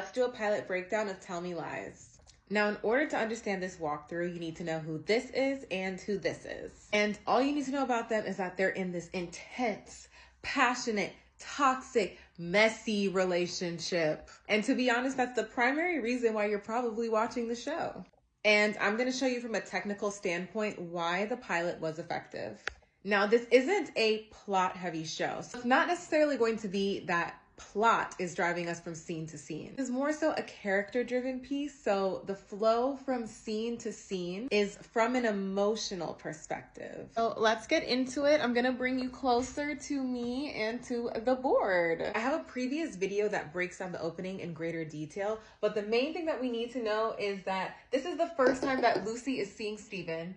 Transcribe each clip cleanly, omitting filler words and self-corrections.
let's do a pilot breakdown of Tell Me Lies. Now, in order to understand this walkthrough, you need to know who this is and who this is. And all you need to know about them is that they're in this intense, passionate, toxic, messy relationship. And to be honest, that's the primary reason why you're probably watching the show. And I'm going to show you from a technical standpoint why the pilot was effective. Now, this isn't a plot-heavy show, so it's not necessarily going to be that plot is driving us from scene to scene. It's more so a character-driven piece, so the flow from scene to scene is from an emotional perspective. So let's get into it. I'm gonna bring you closer to me and to the board. I have a previous video that breaks down the opening in greater detail, but the main thing that we need to know is that this is the first time that Lucy is seeing Steven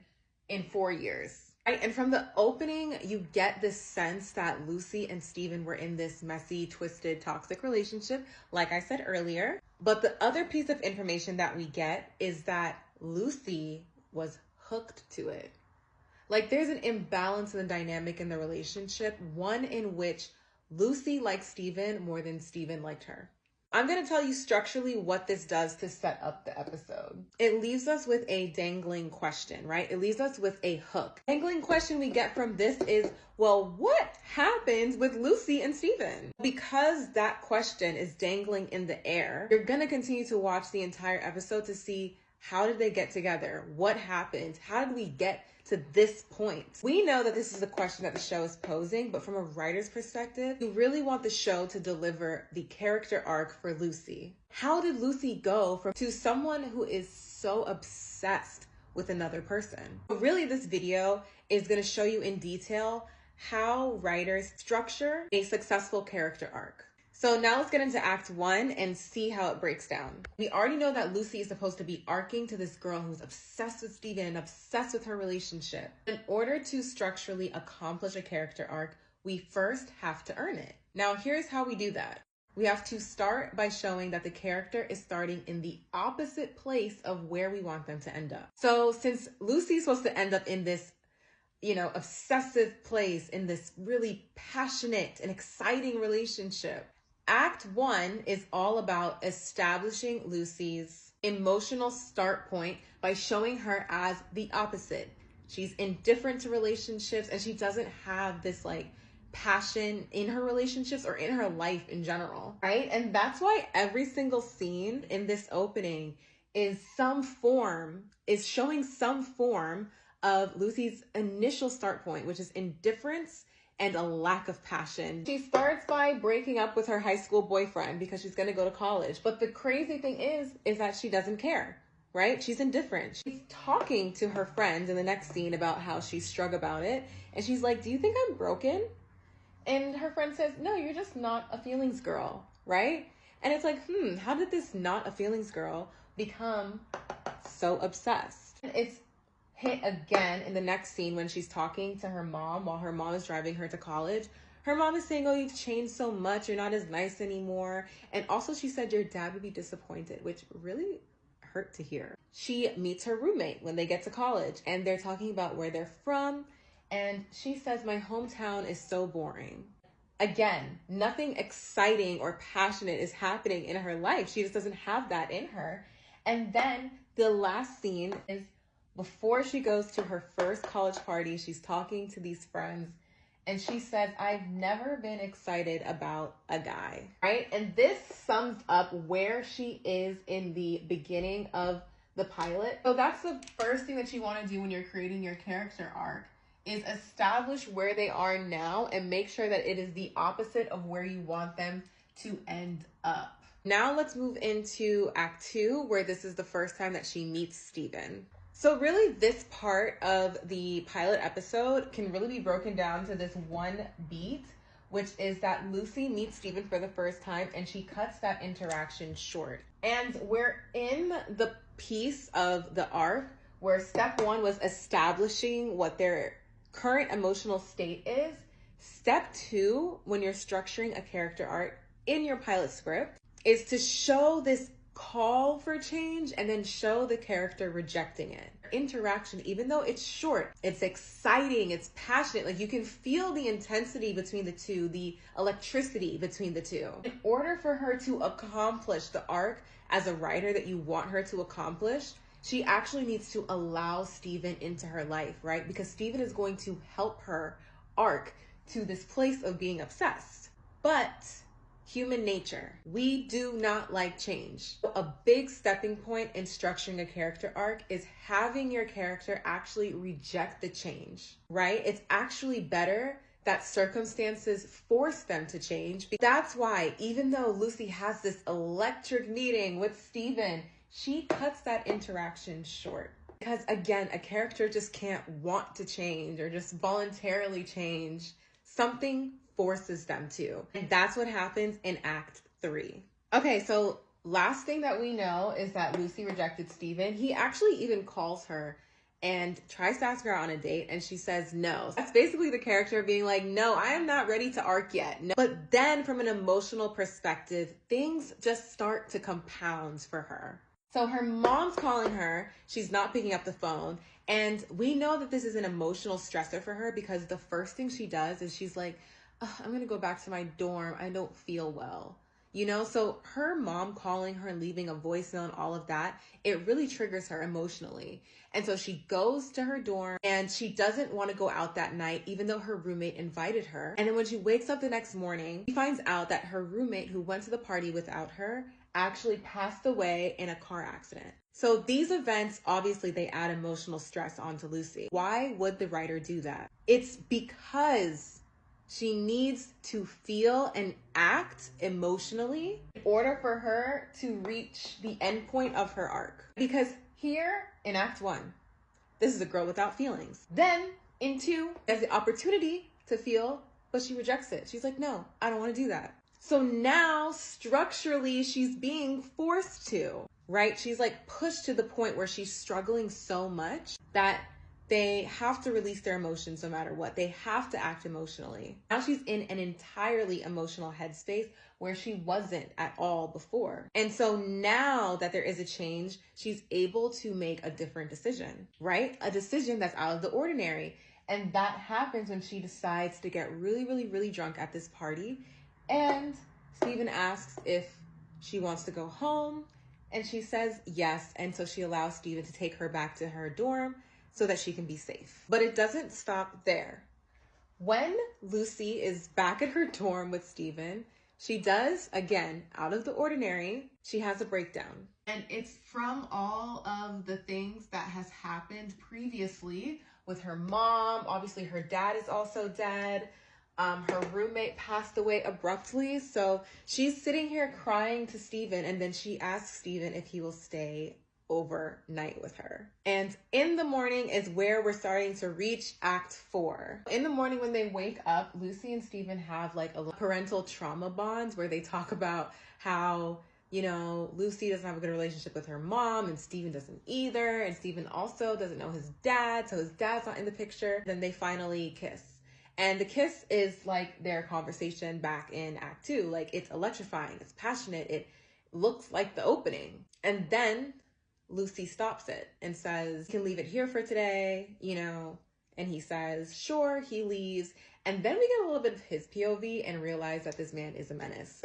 in 4 years. Right? And from the opening, you get this sense that Lucy and Steven were in this messy, twisted, toxic relationship, like I said earlier. But the other piece of information that we get is that Lucy was hooked to it. Like, there's an imbalance in the dynamic in the relationship, one in which Lucy liked Steven more than Steven liked her. I'm going to tell you structurally what this does to set up the episode. It leaves us with a dangling question, right? It leaves us with a hook. Dangling question we get from this is, well, what happens with Lucy and Steven? Because that question is dangling in the air, you're going to continue to watch the entire episode to see, how did they get together? What happened? How did we get to this point? We know that this is a question that the show is posing, but from a writer's perspective, you really want the show to deliver the character arc for Lucy. How did Lucy go to someone who is so obsessed with another person? Really, this video is going to show you in detail how writers structure a successful character arc. So now let's get into Act 1 and see how it breaks down. We already know that Lucy is supposed to be arcing to this girl who's obsessed with Steven and obsessed with her relationship. In order to structurally accomplish a character arc, we first have to earn it. Now, here's how we do that. We have to start by showing that the character is starting in the opposite place of where we want them to end up. So since Lucy's supposed to end up in this obsessive place, in this really passionate and exciting relationship, Act 1 is all about establishing Lucy's emotional start point by showing her as the opposite. She's indifferent to relationships and she doesn't have this passion in her relationships or in her life in general, right? And that's why every single scene in this opening is showing some form of Lucy's initial start point, which is indifference and a lack of passion. She starts by breaking up with her high school boyfriend because she's gonna go to college. But the crazy thing is that she doesn't care, right? She's indifferent. She's talking to her friends in the next scene about how she's struck about it. And she's like, do you think I'm broken? And her friend says, no, you're just not a feelings girl, right? And it's like, how did this not a feelings girl become so obsessed? It's hit again in the next scene when she's talking to her mom while her mom is driving her to college. Her mom is saying, oh, you've changed so much. You're not as nice anymore. And also she said your dad would be disappointed, which really hurt to hear. She meets her roommate when they get to college and they're talking about where they're from. And she says, my hometown is so boring. Again, nothing exciting or passionate is happening in her life. She just doesn't have that in her. And then the last scene is before she goes to her first college party. She's talking to these friends and she says, I've never been excited about a guy, right? And this sums up where she is in the beginning of the pilot. So that's the first thing that you want to do when you're creating your character arc, is establish where they are now and make sure that it is the opposite of where you want them to end up. Now let's move into Act 2, where this is the first time that she meets Steven. So really this part of the pilot episode can really be broken down to this one beat, which is that Lucy meets Steven for the first time and she cuts that interaction short. And we're in the piece of the arc where step 1 was establishing what their current emotional state is. Step 2, when you're structuring a character arc in your pilot script, is to show this call for change and then show the character rejecting it. Interaction, even though it's short, it's exciting, it's passionate. Like, you can feel the intensity between the two, the electricity between the two. In order for her to accomplish the arc as a writer that you want her to accomplish, she actually needs to allow Steven into her life, right? Because Steven is going to help her arc to this place of being obsessed. But human nature, we do not like change. A big stepping point in structuring a character arc is having your character actually reject the change, right? It's actually better that circumstances force them to change. That's why, even though Lucy has this electric meeting with Steven, she cuts that interaction short. Because again, a character just can't want to change or just voluntarily change. Something forces them to. And that's what happens in Act 3. Okay, so last thing that we know is that Lucy rejected Steven. He actually even calls her and tries to ask her out on a date, and she says no. That's basically the character being like, no, I am not ready to arc yet. No. But then from an emotional perspective, things just start to compound for her. So her mom's calling her, she's not picking up the phone, and we know that this is an emotional stressor for her because the first thing she does is she's like, I'm gonna go back to my dorm, I don't feel well. You know, so her mom calling her and leaving a voicemail and all of that, it really triggers her emotionally. And so she goes to her dorm and she doesn't want to go out that night, even though her roommate invited her. And then when she wakes up the next morning, she finds out that her roommate who went to the party without her actually passed away in a car accident. So these events, obviously, they add emotional stress onto Lucy. Why would the writer do that? It's because she needs to feel and act emotionally in order for her to reach the end point of her arc. Because here in Act 1, this is a girl without feelings. Then in 2, there's the opportunity to feel, but she rejects it. She's like, no, I don't want to do that. So now structurally she's being forced to, right? She's like pushed to the point where she's struggling so much that they have to release their emotions no matter what. They have to act emotionally. Now she's in an entirely emotional headspace where she wasn't at all before. And so now that there is a change, she's able to make a different decision, right? A decision that's out of the ordinary. And that happens when she decides to get really, really, really drunk at this party. And Steven asks if she wants to go home. And she says yes. And so she allows Steven to take her back to her dorm so that she can be safe. But it doesn't stop there. When Lucy is back at her dorm with Steven, she does, again, out of the ordinary, she has a breakdown. And it's from all of the things that has happened previously with her mom. Obviously, her dad is also dead. Her roommate passed away abruptly. So she's sitting here crying to Steven, and then she asks Steven if he will stay overnight with her. And in the morning is where we're starting to reach Act 4. In the morning when they wake up, Lucy and Steven have like a parental trauma bonds where they talk about how, you know, Lucy doesn't have a good relationship with her mom and Steven doesn't either. And Steven also doesn't know his dad, so his dad's not in the picture. Then they finally kiss. And the kiss is like their conversation back in Act 2. Like, it's electrifying, it's passionate, it looks like the opening. And then Lucy stops it and says, you can leave it here for today, you know, and he says, sure, he leaves. And then we get a little bit of his POV and realize that this man is a menace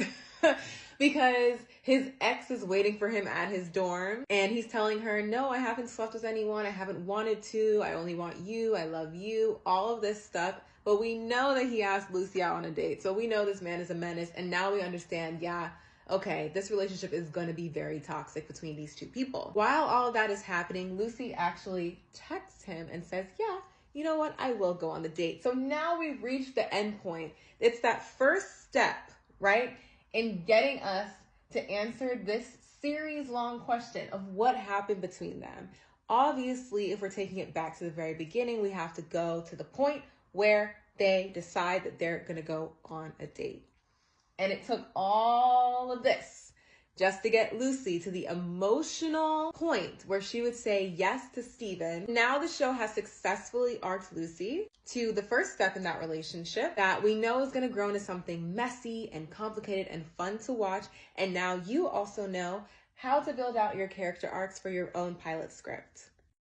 because his ex is waiting for him at his dorm and he's telling her, no, I haven't slept with anyone. I haven't wanted to. I only want you. I love you. All of this stuff. But we know that he asked Lucy out on a date. So we know this man is a menace. And now we understand, yeah, okay, this relationship is going to be very toxic between these two people. While all of that is happening, Lucy actually texts him and says, yeah, you know what? I will go on the date. So now we've reached the end point. It's that first step, right, in getting us to answer this series-long question of what happened between them. Obviously, if we're taking it back to the very beginning, we have to go to the point where they decide that they're going to go on a date. And it took all of this just to get Lucy to the emotional point where she would say yes to Steven. Now the show has successfully arced Lucy to the first step in that relationship that we know is going to grow into something messy and complicated and fun to watch. And now you also know how to build out your character arcs for your own pilot script.